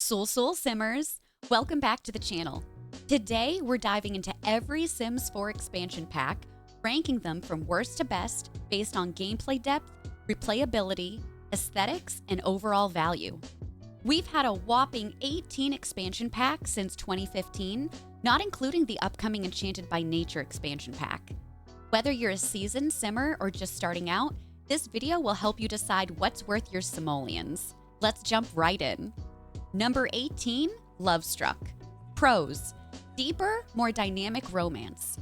Soul Simmers, welcome back to the channel. Today, we're diving into every Sims 4 expansion pack, ranking them from worst to best based on gameplay depth, replayability, aesthetics, and overall value. We've had a whopping 18 expansion packs since 2015, not including the upcoming Enchanted by Nature expansion pack. Whether you're a seasoned simmer or just starting out, this video will help you decide what's worth your simoleons. Let's jump right in. Number 18, Love Struck. Pros: deeper, more dynamic romance.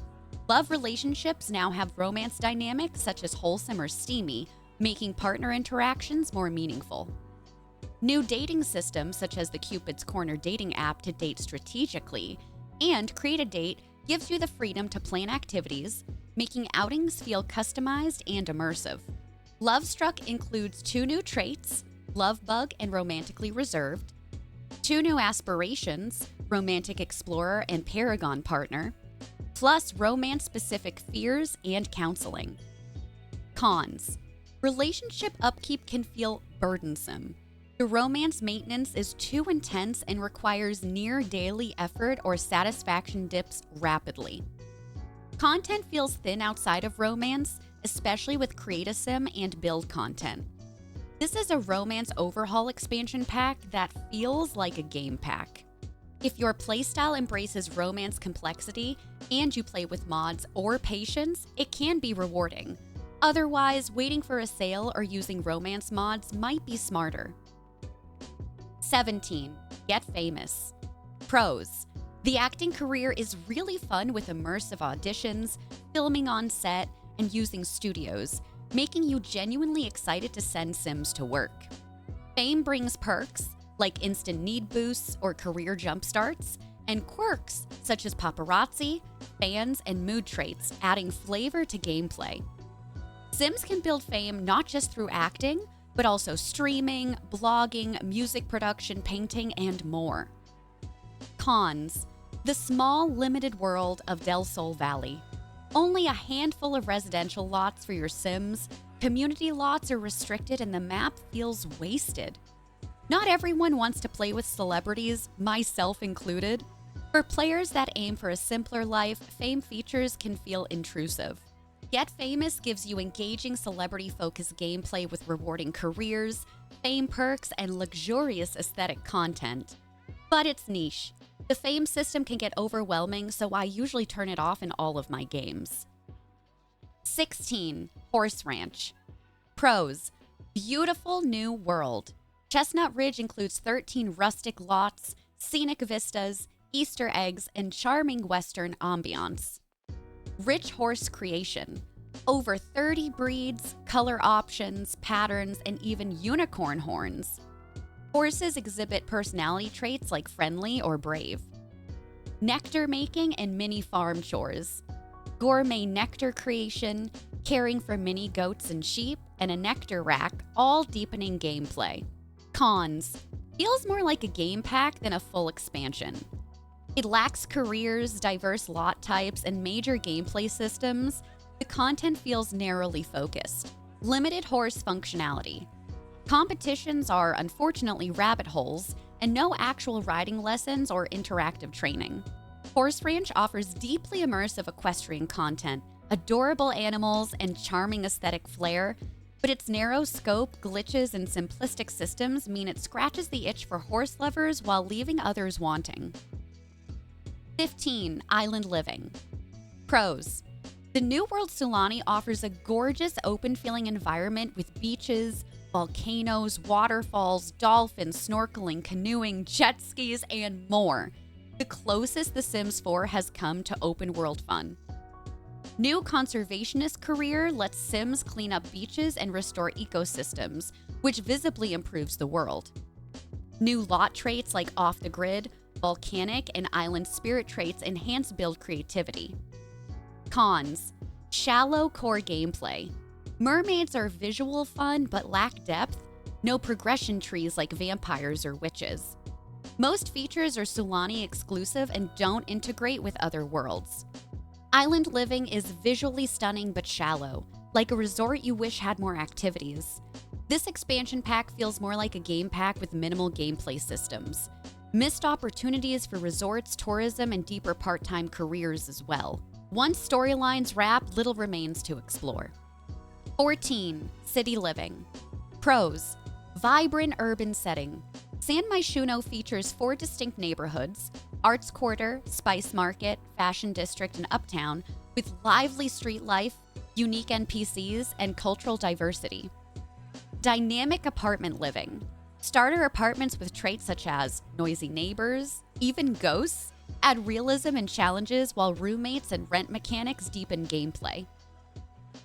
Love relationships now have romance dynamics such as wholesome or steamy, making partner interactions more meaningful. New dating systems such as the Cupid's Corner dating app to date strategically, and Create a Date gives you the freedom to plan activities, making outings feel customized and immersive. Love Struck includes 2 new traits, Love Bug and Romantically Reserved, 2 new aspirations, Romantic Explorer and Paragon Partner, plus romance-specific fears and counseling. Cons: relationship upkeep can feel burdensome. The romance maintenance is too intense and requires near daily effort or satisfaction dips rapidly. Content feels thin outside of romance, especially with Create a Sim and build content. This is a romance overhaul expansion pack that feels like a game pack. If your playstyle embraces romance complexity and you play with mods or patience, it can be rewarding. Otherwise, waiting for a sale or using romance mods might be smarter. 17. Get Famous. Pros: the acting career is really fun with immersive auditions, filming on set, and using studios, making you genuinely excited to send Sims to work. Fame brings perks, like instant need boosts or career jumpstarts, and quirks, such as paparazzi, fans, and mood traits, adding flavor to gameplay. Sims can build fame not just through acting, but also streaming, blogging, music production, painting, and more. Cons: the small, limited world of Del Sol Valley. Only a handful of residential lots for your Sims, community lots are restricted, and the map feels wasted. Not everyone wants to play with celebrities, myself included. For players that aim for a simpler life, fame features can feel intrusive. Get Famous gives you engaging celebrity-focused gameplay with rewarding careers, fame perks, and luxurious aesthetic content. But it's niche. The fame system can get overwhelming, so I usually turn it off in all of my games. 16. Horse Ranch. Pros: beautiful new world. Chestnut Ridge includes 13 rustic lots, scenic vistas, Easter eggs, and charming western ambiance. Rich horse creation. Over 30 breeds, color options, patterns, and even unicorn horns. Horses exhibit personality traits like friendly or brave. Nectar making and mini farm chores. Gourmet nectar creation, caring for mini goats and sheep, and a nectar rack, all deepening gameplay. Cons: feels more like a game pack than a full expansion. It lacks careers, diverse lot types, and major gameplay systems. The content feels narrowly focused. Limited horse functionality. Competitions are unfortunately rabbit holes, and no actual riding lessons or interactive training. Horse Ranch offers deeply immersive equestrian content, adorable animals, and charming aesthetic flair, but its narrow scope, glitches, and simplistic systems mean it scratches the itch for horse lovers while leaving others wanting. 15. Island Living. Pros: the New World Sulani offers a gorgeous open-feeling environment with beaches, volcanoes, waterfalls, dolphins, snorkeling, canoeing, jet skis, and more. The closest The Sims 4 has come to open-world fun. New conservationist career lets Sims clean up beaches and restore ecosystems, which visibly improves the world. New lot traits like off the grid, volcanic, and island spirit traits enhance build creativity. Cons: shallow core gameplay. Mermaids are visual fun but lack depth, no progression trees like vampires or witches. Most features are Sulani exclusive and don't integrate with other worlds. Island Living is visually stunning but shallow. like a resort you wish had more activities. This expansion pack feels more like a game pack with minimal gameplay systems. Missed opportunities for resorts, tourism, and deeper part-time careers as well. Once storylines wrap, little remains to explore. 14. City living. Pros: vibrant urban setting. San Myshuno features 4 distinct neighborhoods: Arts Quarter, Spice Market, Fashion District, and Uptown, with lively street life, unique NPCs, and cultural diversity. Dynamic apartment living. Starter apartments with traits such as noisy neighbors, even ghosts, add realism and challenges, while roommates and rent mechanics deepen gameplay.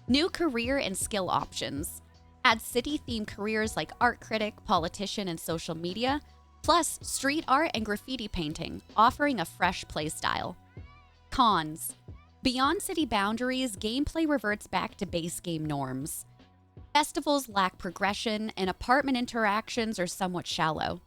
New career and skill options. Add city-themed careers like art critic, politician, and social media, plus street art and graffiti painting, offering a fresh playstyle. Cons. Beyond city boundaries, gameplay reverts back to base game norms. Festivals lack progression, and apartment interactions are somewhat shallow.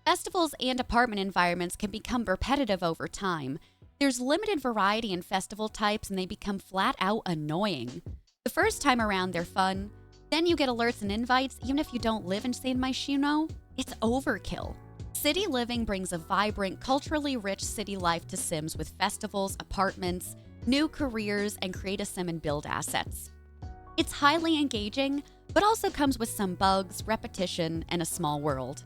Festivals and apartment environments can become repetitive over time. There's limited variety in festival types, and they become flat out annoying. The first time around, they're fun. Then you get alerts and invites, even if you don't live in San Myshuno. It's overkill. City living brings a vibrant, culturally rich city life to Sims with festivals, apartments, new careers, and create a sim and build assets. It's highly engaging, but also comes with some bugs, repetition, and a small world.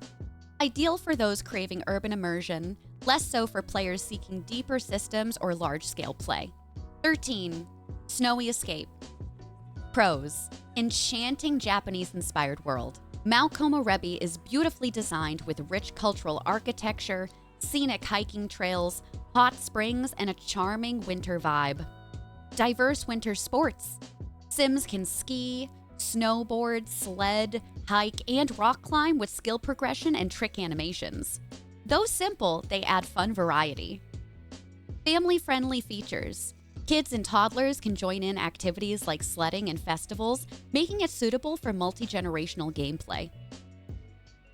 Ideal for those craving urban immersion, less so for players seeking deeper systems or large-scale play. 13. Snowy Escape. Pros: enchanting Japanese-inspired world. Mount Komorebi is beautifully designed with rich cultural architecture, scenic hiking trails, hot springs, and a charming winter vibe. Diverse winter sports. Sims can ski, snowboard, sled, hike, and rock climb with skill progression and trick animations. Though simple, they add fun variety. Family-friendly features. Kids and toddlers can join in activities like sledding and festivals, making it suitable for multi-generational gameplay.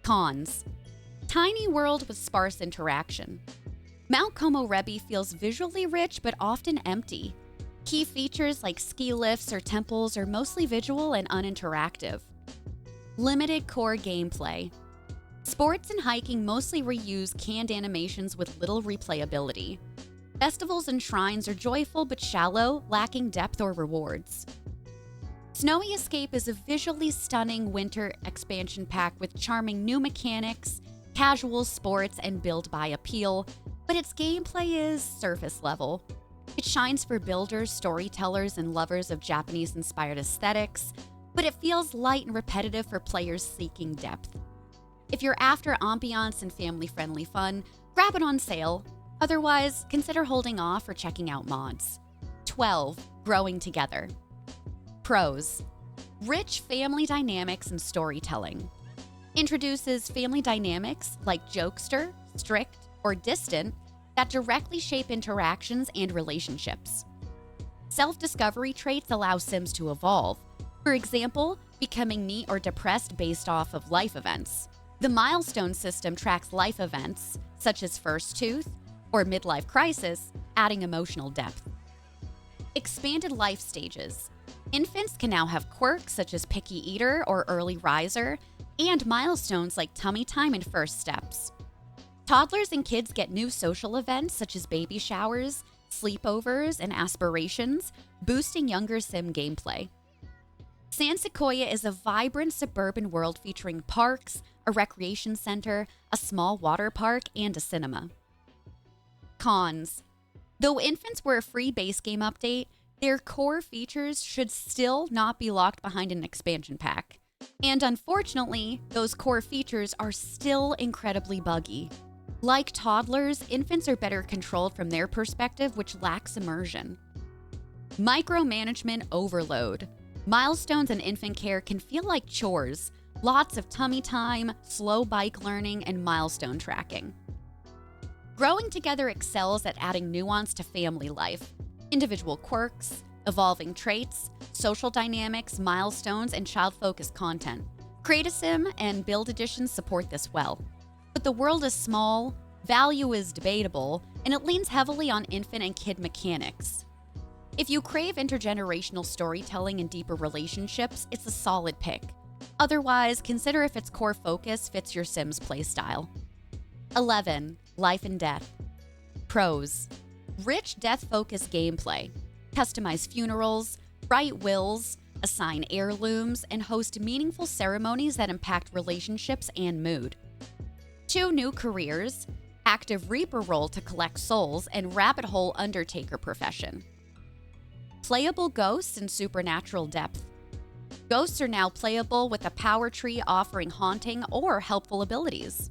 Cons. Tiny world with sparse interaction. Mount Komorebi feels visually rich but often empty. Key features like ski lifts or temples are mostly visual and uninteractive. Limited core gameplay. Sports and hiking mostly reuse canned animations with little replayability. Festivals and shrines are joyful but shallow, lacking depth or rewards. Snowy Escape is a visually stunning winter expansion pack with charming new mechanics, casual sports, and build-buy appeal, but its gameplay is surface level. It shines for builders, storytellers, and lovers of Japanese-inspired aesthetics, but it feels light and repetitive for players seeking depth. If you're after ambiance and family-friendly fun, grab it on sale. Otherwise, consider holding off or checking out mods. 12. Growing Together. Pros: rich family dynamics and storytelling. Introduces family dynamics like jokester, strict, or distant that directly shape interactions and relationships. Self-discovery traits allow Sims to evolve. For example, becoming neat or depressed based off of life events. The milestone system tracks life events, such as first tooth or midlife crisis, adding emotional depth. Expanded life stages. Infants can now have quirks such as picky eater or early riser, and milestones like tummy time and first steps. Toddlers and kids get new social events such as baby showers, sleepovers, and aspirations, boosting younger sim gameplay. San Sequoia is a vibrant suburban world featuring parks, a recreation center, a small water park, and a cinema. Cons. Though infants were a free base game update, their core features should still not be locked behind an expansion pack. And unfortunately, those core features are still incredibly buggy. Like toddlers, infants are better controlled from their perspective, which lacks immersion. Micromanagement overload. Milestones and infant care can feel like chores. Lots of tummy time, slow bike learning, and milestone tracking. Growing Together excels at adding nuance to family life. Individual quirks, evolving traits, social dynamics, milestones, and child-focused content. Create a Sim and Build editions support this well. But the world is small, value is debatable, and it leans heavily on infant and kid mechanics. If you crave intergenerational storytelling and deeper relationships, it's a solid pick. Otherwise, consider if its core focus fits your Sims playstyle. 11. Life and Death. Pros: rich death-focused gameplay. Customize funerals, write wills, assign heirlooms, and host meaningful ceremonies that impact relationships and mood. 2 new careers: active Reaper role to collect souls and rabbit hole Undertaker profession. Playable ghosts and supernatural depth. Ghosts are now playable with a power tree offering haunting or helpful abilities.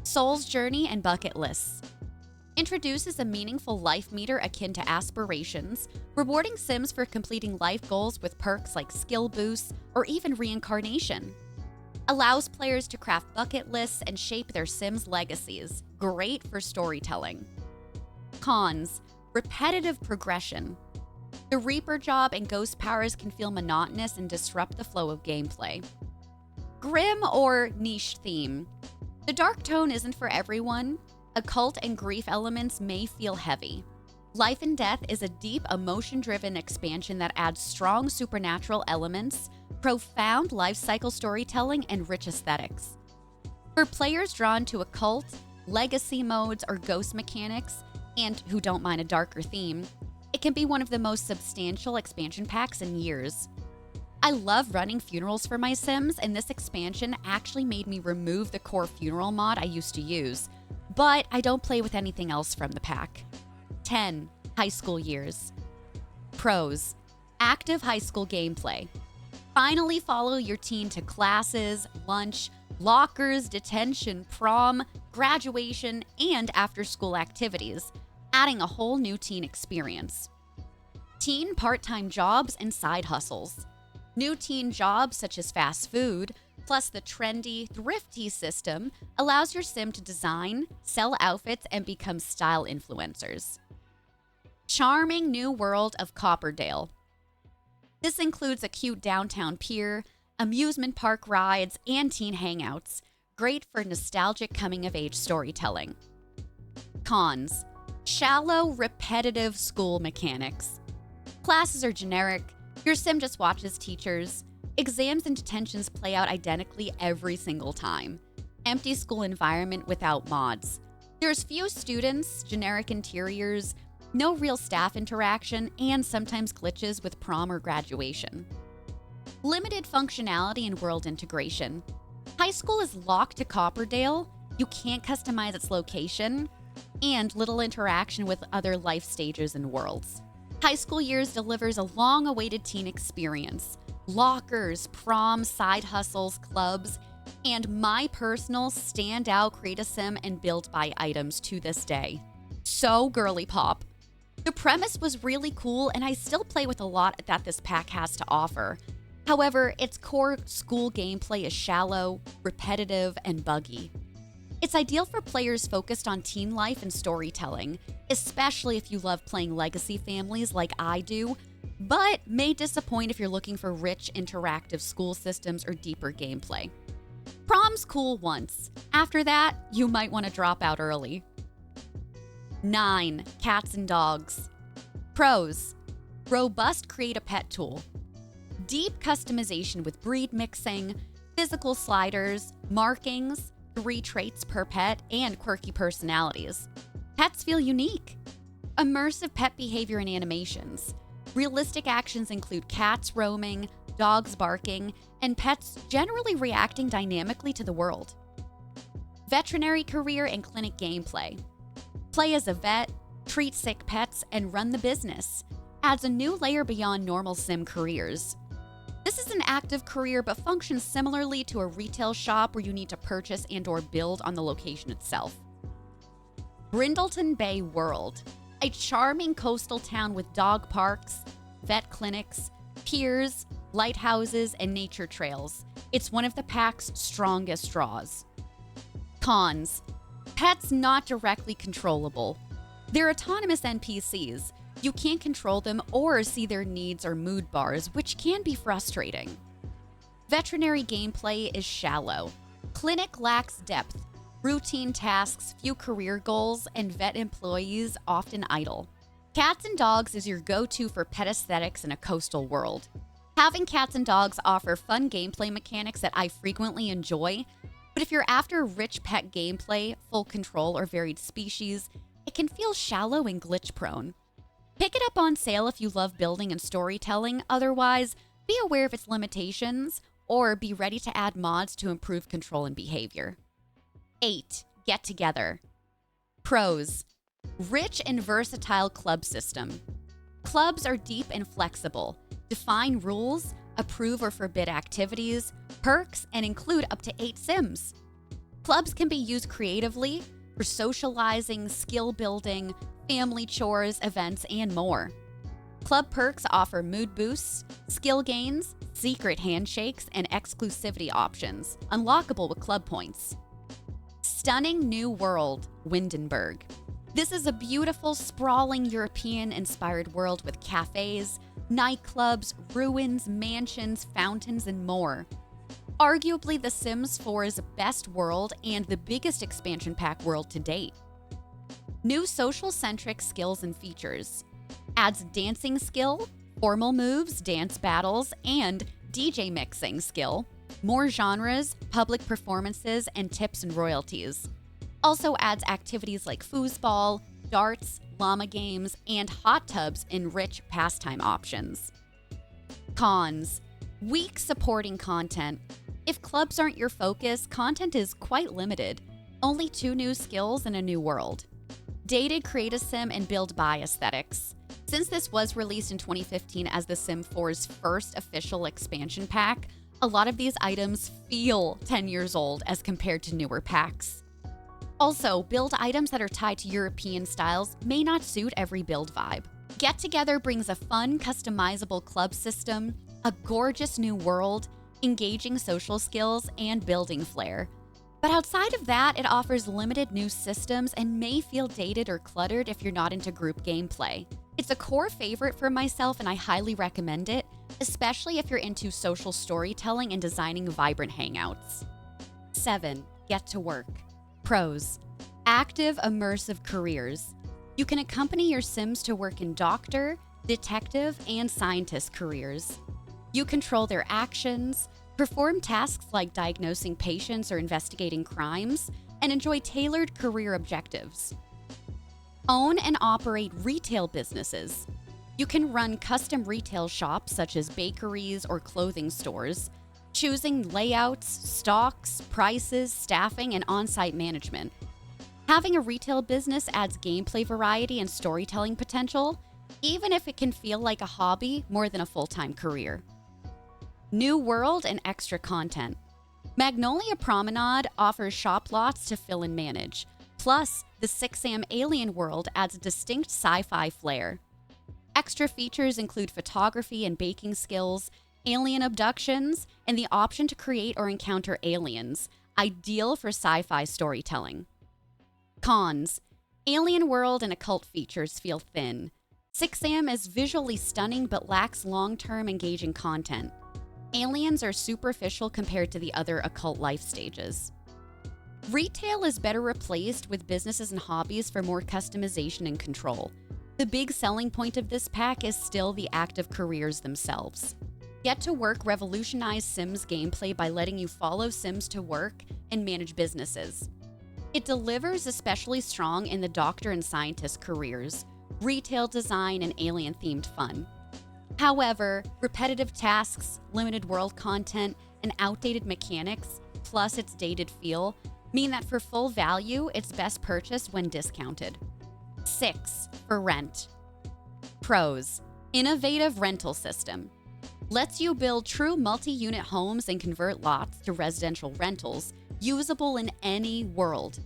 Soul's journey and bucket lists. Introduces a meaningful life meter akin to aspirations, rewarding Sims for completing life goals with perks like skill boosts or even reincarnation. Allows players to craft bucket lists and shape their Sims' legacies. Great for storytelling. Cons: repetitive progression. The Reaper job and ghost powers can feel monotonous and disrupt the flow of gameplay. Grim or niche theme. The dark tone isn't for everyone. Occult and grief elements may feel heavy. Life and Death is a deep, emotion-driven expansion that adds strong supernatural elements, profound life cycle storytelling, and rich aesthetics. For players drawn to occult, legacy modes, or ghost mechanics, and who don't mind a darker theme, it can be one of the most substantial expansion packs in years. I love running funerals for my Sims, and this expansion actually made me remove the core funeral mod I used to use, but I don't play with anything else from the pack. 10. High school years. Pros: active high school gameplay. Finally follow your teen to classes, lunch, lockers, detention, prom, graduation, and after-school activities, adding a whole new teen experience. Teen part-time jobs and side hustles. New teen jobs such as fast food, plus the trendy, thrifty system allows your Sim to design, sell outfits, and become style influencers. Charming new world of Copperdale. This includes a cute downtown pier, amusement park rides, and teen hangouts. Great for nostalgic coming-of-age storytelling. Cons: shallow, repetitive school mechanics. Classes are generic. Your Sim just watches teachers. Exams and detentions play out identically every single time. Empty school environment without mods. There's few students, generic interiors, no real staff interaction, and sometimes glitches with prom or graduation. Limited functionality and world integration. High school is locked to Copperdale, you can't customize its location, and little interaction with other life stages and worlds. High School Years delivers a long-awaited teen experience. Lockers, prom, side hustles, clubs, and my personal standout Create-A-Sim and build-buy items to this day. So girly pop. The premise was really cool, and I still play with a lot that this pack has to offer. However, its core school gameplay is shallow, repetitive, and buggy. It's ideal for players focused on teen life and storytelling, especially if you love playing legacy families like I do, but may disappoint if you're looking for rich, interactive school systems or deeper gameplay. Prom's cool once. After that, you might want to drop out early. 9. Cats and Dogs. Pros: robust Create-A-Pet tool. Deep customization with breed mixing, physical sliders, markings, 3 traits per pet, and quirky personalities. Pets feel unique. Immersive pet behavior and animations. Realistic actions include cats roaming, dogs barking, and pets generally reacting dynamically to the world. Veterinary career and clinic gameplay. Play as a vet, treat sick pets, and run the business. Adds a new layer beyond normal Sim careers. This is an active career but functions similarly to a retail shop where you need to purchase and/or build on the location itself. Brindleton Bay World. A charming coastal town with dog parks, vet clinics, piers, lighthouses, and nature trails. It's one of the pack's strongest draws. Cons: pets not directly controllable. They're autonomous NPCs. You can't control them or see their needs or mood bars, which can be frustrating. Veterinary gameplay is shallow. Clinic lacks depth. Routine tasks, few career goals, and vet employees often idle. Cats and dogs is your go-to for pet aesthetics in a coastal world. Having cats and dogs offer fun gameplay mechanics that I frequently enjoy, but if you're after rich pet gameplay, full control, or varied species, it can feel shallow and glitch-prone. Pick it up on sale if you love building and storytelling, otherwise, be aware of its limitations, or be ready to add mods to improve control and behavior. 8. Get Together. Pros. Rich and versatile club system. Clubs are deep and flexible. Define rules, approve or forbid activities, perks, and include up to 8 Sims. Clubs can be used creatively for socializing, skill building, family chores, events, and more. Club perks offer mood boosts, skill gains, secret handshakes, and exclusivity options, unlockable with club points. Stunning New World, Windenburg. This is a beautiful, sprawling European-inspired world with cafes, nightclubs, ruins, mansions, fountains, and more. Arguably The Sims 4's best world and the biggest expansion pack world to date. New social-centric skills and features. Adds dancing skill, formal moves, dance battles, and DJ mixing skill. More genres, public performances, and tips and royalties. Also adds activities like foosball, darts, llama games, and hot tubs in rich pastime options. Cons. Weak supporting content. If clubs aren't your focus, content is quite limited. Only 2 new skills in a new world. Dated create-a-sim and build-buy aesthetics. Since this was released in 2015 as The Sim 4's first official expansion pack, a lot of these items feel 10 years old as compared to newer packs. Also, build items that are tied to European styles may not suit every build vibe. Get Together brings a fun, customizable club system, a gorgeous new world, engaging social skills, and building flair. But outside of that, it offers limited new systems and may feel dated or cluttered if you're not into group gameplay. It's a core favorite for myself and I highly recommend it, especially if you're into social storytelling and designing vibrant hangouts. 7. Get to Work. Pros. Active, immersive careers. You can accompany your Sims to work in doctor, detective, and scientist careers. You control their actions, perform tasks like diagnosing patients or investigating crimes, and enjoy tailored career objectives. Own and operate retail businesses. You can run custom retail shops such as bakeries or clothing stores, choosing layouts, stocks, prices, staffing, and on-site management. Having a retail business adds gameplay variety and storytelling potential, even if it can feel like a hobby more than a full-time career. New world and extra content. Magnolia Promenade offers shop lots to fill and manage. Plus, the 6am alien world adds a distinct sci-fi flair. Extra features include photography and baking skills, alien abductions, and the option to create or encounter aliens, ideal for sci-fi storytelling. Cons. Alien world and occult features feel thin. 6am is visually stunning but lacks long-term engaging content. Aliens are superficial compared to the other occult life stages. Retail is better replaced with businesses and hobbies for more customization and control. The big selling point of this pack is still the active careers themselves. Get to Work revolutionized Sims gameplay by letting you follow Sims to work and manage businesses. It delivers especially strong in the doctor and scientist careers, retail design, and alien-themed fun. However, repetitive tasks, limited world content, and outdated mechanics, plus its dated feel, mean that for full value, it's best purchased when discounted. 6. For rent. Pros. Innovative rental system. Lets you build true multi-unit homes and convert lots to residential rentals, usable in any world.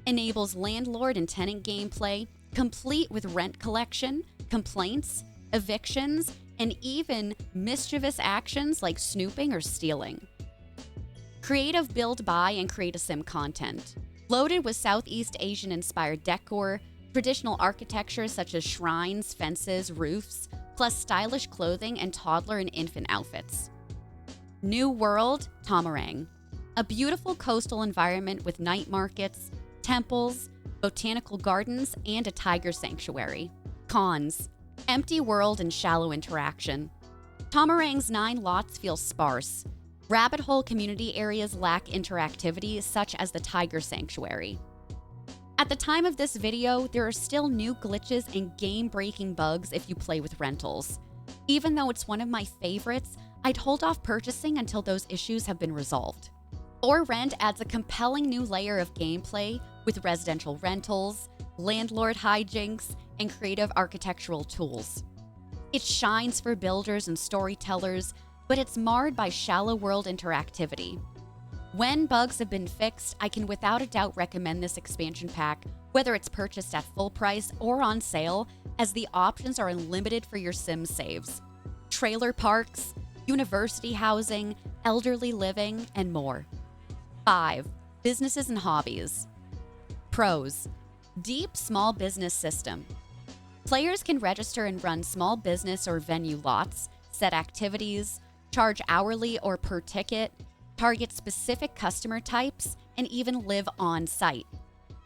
Enables landlord and tenant gameplay, complete with rent collection, complaints, evictions, and even mischievous actions like snooping or stealing. Creative build, buy, and create a sim content. Loaded with Southeast Asian-inspired decor, traditional architecture such as shrines, fences, roofs, plus stylish clothing and toddler and infant outfits. New World, Tamarang. A beautiful coastal environment with night markets, temples, botanical gardens, and a tiger sanctuary. Cons: empty world and shallow interaction. Tomarang's 9 lots feel sparse. Rabbit hole community areas lack interactivity, such as the Tiger Sanctuary. At the time of this video, there are still new glitches and game-breaking bugs if you play with rentals. Even though it's one of my favorites, I'd hold off purchasing until those issues have been resolved. For Rent adds a compelling new layer of gameplay with residential rentals, landlord hijinks, and creative architectural tools. It shines for builders and storytellers, but it's marred by shallow world interactivity. When bugs have been fixed, I can without a doubt recommend this expansion pack, whether it's purchased at full price or on sale, as the options are unlimited for your Sims saves. Trailer parks, university housing, elderly living, and more. 5. Businesses and hobbies. Pros: deep small business system. Players can register and run small business or venue lots, set activities, charge hourly or per ticket, target specific customer types, and even live on site.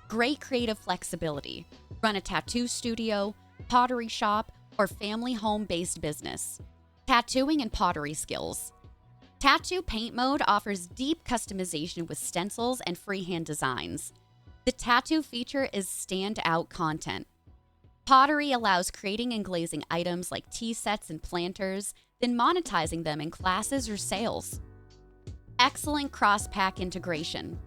Great creative flexibility. Run a tattoo studio, pottery shop, or family home-based business. Tattooing and pottery skills. Tattoo paint mode offers deep customization with stencils and freehand designs. The tattoo feature is standout content. Pottery allows creating and glazing items like tea sets and planters, then monetizing them in classes or sales. Excellent cross-pack integration.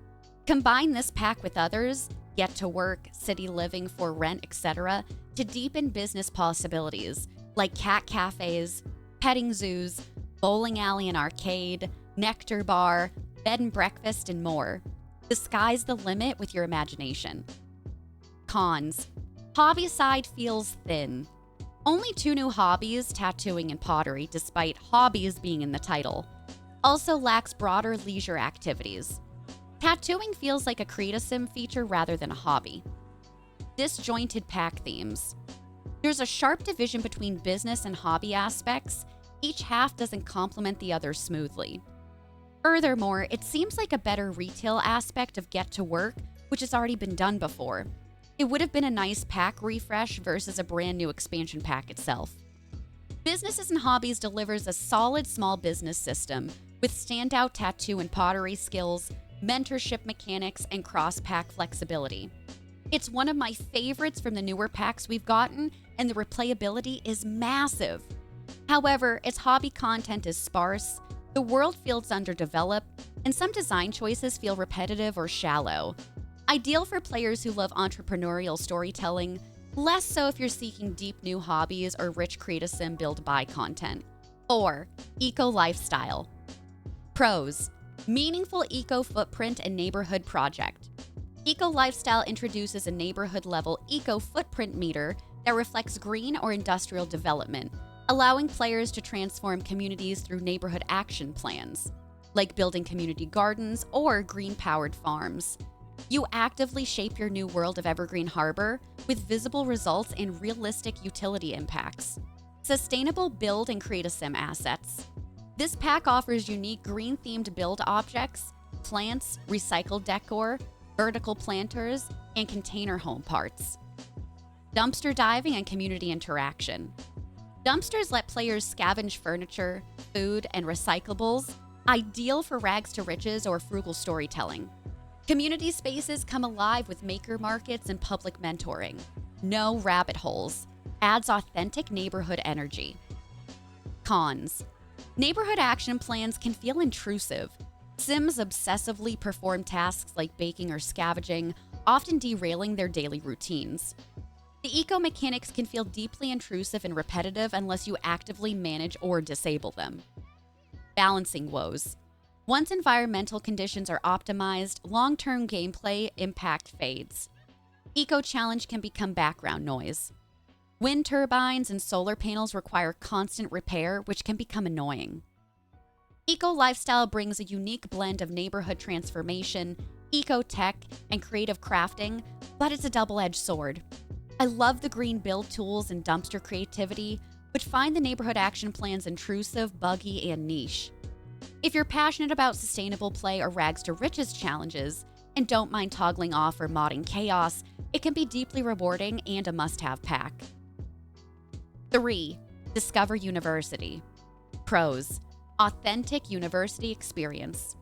Combine this pack with others, Get to Work, City Living, For Rent, etc., to deepen business possibilities like cat cafes, petting zoos, bowling alley and arcade, nectar bar, bed and breakfast, and more. The sky's the limit with your imagination. Cons: hobby side feels thin. Only 2 new hobbies, tattooing and pottery, despite hobbies being in the title. Also lacks broader leisure activities. Tattooing feels like a Create-A-Sim feature rather than a hobby. Disjointed pack themes. There's a sharp division between business and hobby aspects. Each half doesn't complement the other smoothly. Furthermore, it seems like a better retail aspect of Get to Work, which has already been done before. It would have been a nice pack refresh versus a brand new expansion pack itself. Businesses and Hobbies delivers a solid small business system with standout tattoo and pottery skills, mentorship mechanics, and cross-pack flexibility. It's one of my favorites from the newer packs we've gotten, and the replayability is massive. However, its hobby content is sparse, the world feels underdeveloped, and some design choices feel repetitive or shallow. Ideal for players who love entrepreneurial storytelling, less so if you're seeking deep new hobbies or rich Create-A-Sim build-buy content. 4. Eco Lifestyle. Pros: meaningful eco footprint and neighborhood project. Eco Lifestyle introduces a neighborhood-level eco footprint meter that reflects green or industrial development, allowing players to transform communities through neighborhood action plans, like building community gardens or green-powered farms. You actively shape your new world of Evergreen Harbor with visible results and realistic utility impacts. Sustainable build and Create-A-Sim assets. This pack offers unique green-themed build objects, plants, recycled decor, vertical planters, and container home parts. Dumpster diving and community interaction. Dumpsters let players scavenge furniture, food, and recyclables, ideal for rags to riches or frugal storytelling. Community spaces come alive with maker markets and public mentoring. No rabbit holes. Adds authentic neighborhood energy. Cons: neighborhood action plans can feel intrusive. Sims obsessively perform tasks like baking or scavenging, often derailing their daily routines. The eco mechanics can feel deeply intrusive and repetitive unless you actively manage or disable them. Balancing woes. Once environmental conditions are optimized, long-term gameplay impact fades. Eco challenge can become background noise. Wind turbines and solar panels require constant repair, which can become annoying. Eco Lifestyle brings a unique blend of neighborhood transformation, eco-tech, and creative crafting, but it's a double-edged sword. I love the green build tools and dumpster creativity, but find the neighborhood action plans intrusive, buggy, and niche. If you're passionate about sustainable play or rags to riches challenges, and don't mind toggling off or modding chaos, it can be deeply rewarding and a must-have pack. 3. Discover University. Pros: authentic university experience.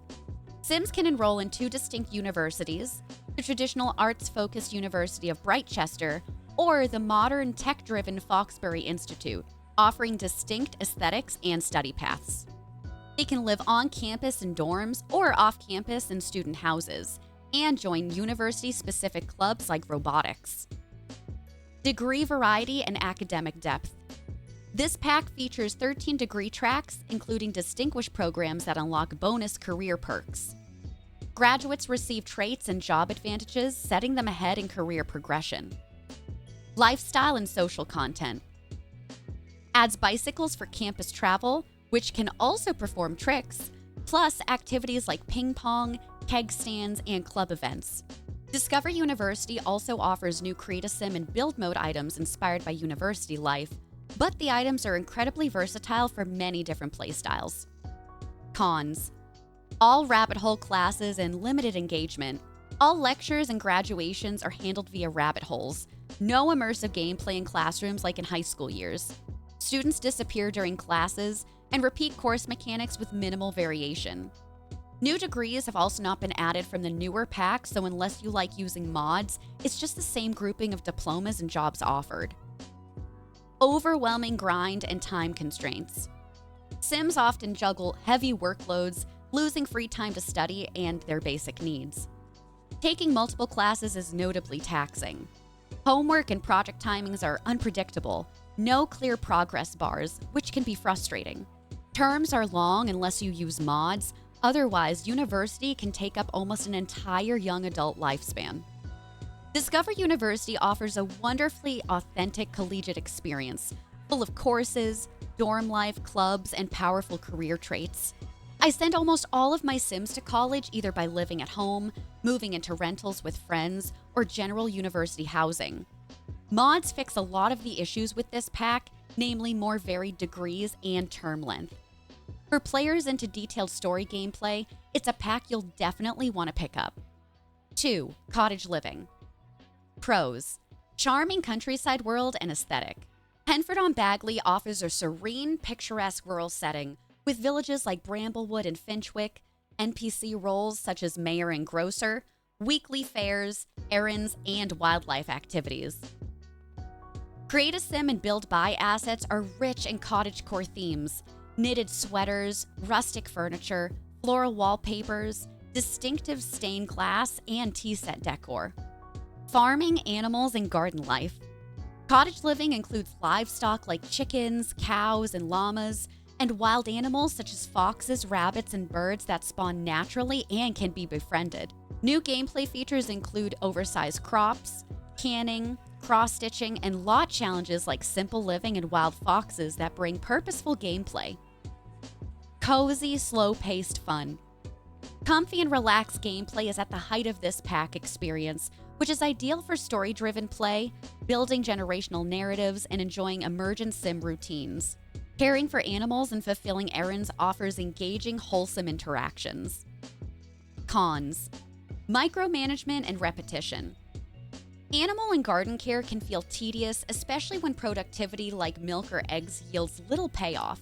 Sims can enroll in 2 distinct universities: the traditional arts-focused University of Brightchester or the modern tech-driven Foxbury Institute, offering distinct aesthetics and study paths. They can live on campus in dorms or off campus in student houses, and join university-specific clubs like robotics. Degree variety and academic depth. This pack features 13 degree tracks, including distinguished programs that unlock bonus career perks. Graduates receive traits and job advantages, setting them ahead in career progression. Lifestyle and social content. Adds bicycles for campus travel, which can also perform tricks, plus activities like ping pong, keg stands, and club events. Discover University also offers new Create-A-Sim and Build Mode items inspired by university life, but the items are incredibly versatile for many different playstyles. Cons. All rabbit hole classes and limited engagement. All lectures and graduations are handled via rabbit holes. No immersive gameplay in classrooms like in high school years. Students disappear during classes and repeat course mechanics with minimal variation. New degrees have also not been added from the newer pack, so unless you like using mods, it's just the same grouping of diplomas and jobs offered. Overwhelming grind and time constraints. Sims often juggle heavy workloads, losing free time to study and their basic needs. Taking multiple classes is notably taxing. Homework and project timings are unpredictable, no clear progress bars, which can be frustrating. Terms are long unless you use mods, otherwise university can take up almost an entire young adult lifespan. Discover University offers a wonderfully authentic collegiate experience, full of courses, dorm life, clubs, and powerful career traits. I send almost all of my Sims to college either by living at home, moving into rentals with friends, or general university housing. Mods fix a lot of the issues with this pack, namely more varied degrees and term length. For players into detailed story gameplay, it's a pack you'll definitely want to pick up. 2. Cottage living. Pros: charming countryside world and aesthetic. Henford-on-Bagley offers a serene, picturesque rural setting with villages like Bramblewood and Finchwick, NPC roles such as mayor and grocer, weekly fairs, errands, and wildlife activities. Create-A-Sim and Build-Buy assets are rich in cottagecore themes: knitted sweaters, rustic furniture, floral wallpapers, distinctive stained glass, and tea set decor. Farming, animals, and garden life. Cottage living includes livestock like chickens, cows, and llamas, and wild animals such as foxes, rabbits, and birds that spawn naturally and can be befriended. New gameplay features include oversized crops, canning, cross-stitching, and lot challenges like simple living and wild foxes that bring purposeful gameplay. Cozy, slow-paced fun. Comfy and relaxed gameplay is at the height of this pack experience, which is ideal for story-driven play, building generational narratives, and enjoying emergent sim routines. Caring for animals and fulfilling errands offers engaging, wholesome interactions. Cons. Micromanagement and repetition. Animal and garden care can feel tedious, especially when productivity like milk or eggs yields little payoff.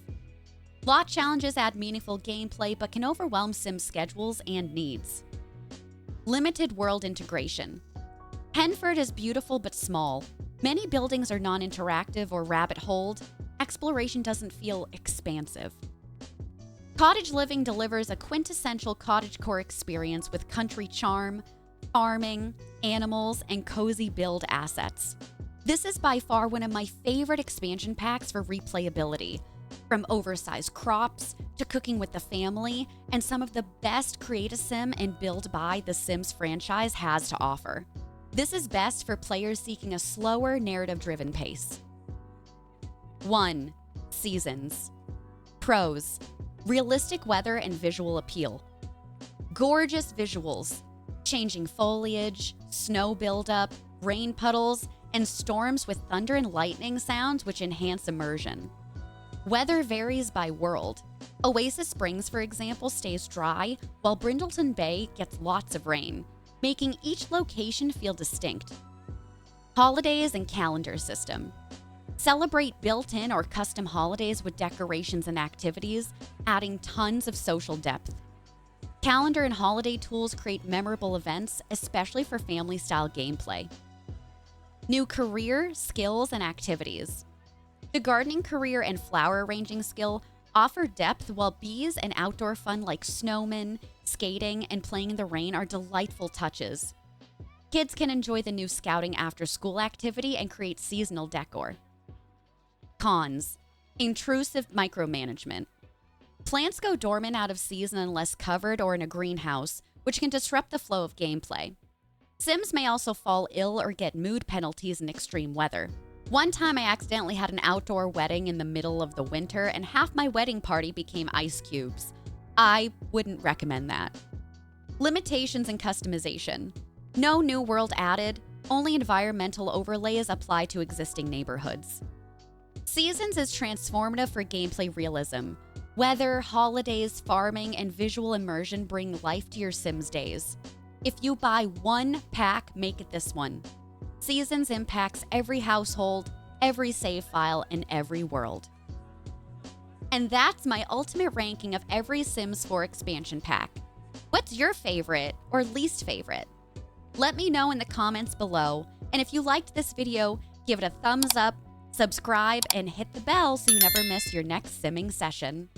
Lot challenges add meaningful gameplay but can overwhelm sim schedules and needs. Limited world integration. Henford is beautiful but small. Many buildings are non-interactive or rabbit-holed. Exploration doesn't feel expansive. Cottage living delivers a quintessential cottagecore experience with country charm, farming, animals, and cozy build assets. This is by far one of my favorite expansion packs for replayability, from oversized crops to cooking with the family, and some of the best Create-A-Sim and Build-Buy the Sims franchise has to offer. This is best for players seeking a slower, narrative-driven pace. 1. Seasons. Pros: realistic weather and visual appeal. Gorgeous visuals, changing foliage, snow buildup, rain puddles, and storms with thunder and lightning sounds which enhance immersion. Weather varies by world. Oasis Springs, for example, stays dry, while Brindleton Bay gets lots of rain, making each location feel distinct. Holidays and calendar system. Celebrate built-in or custom holidays with decorations and activities, adding tons of social depth. Calendar and holiday tools create memorable events, especially for family-style gameplay. New career, skills, and activities. The gardening career and flower arranging skill offer depth, while bees and outdoor fun like snowmen, skating, and playing in the rain are delightful touches. Kids can enjoy the new scouting after-school activity and create seasonal decor. Cons. Intrusive micromanagement. Plants go dormant out of season unless covered or in a greenhouse, which can disrupt the flow of gameplay. Sims may also fall ill or get mood penalties in extreme weather. One time I accidentally had an outdoor wedding in the middle of the winter and half my wedding party became ice cubes. I wouldn't recommend that. Limitations and customization. No new world added, only environmental overlays apply to existing neighborhoods. Seasons is transformative for gameplay realism. Weather, holidays, farming, and visual immersion bring life to your Sims days. If you buy one pack, make it this one. Seasons impacts every household, every save file, and every world. And that's my ultimate ranking of every Sims 4 expansion pack. What's your favorite or least favorite? Let me know in the comments below, and if you liked this video, give it a thumbs up, subscribe, and hit the bell so you never miss your next simming session.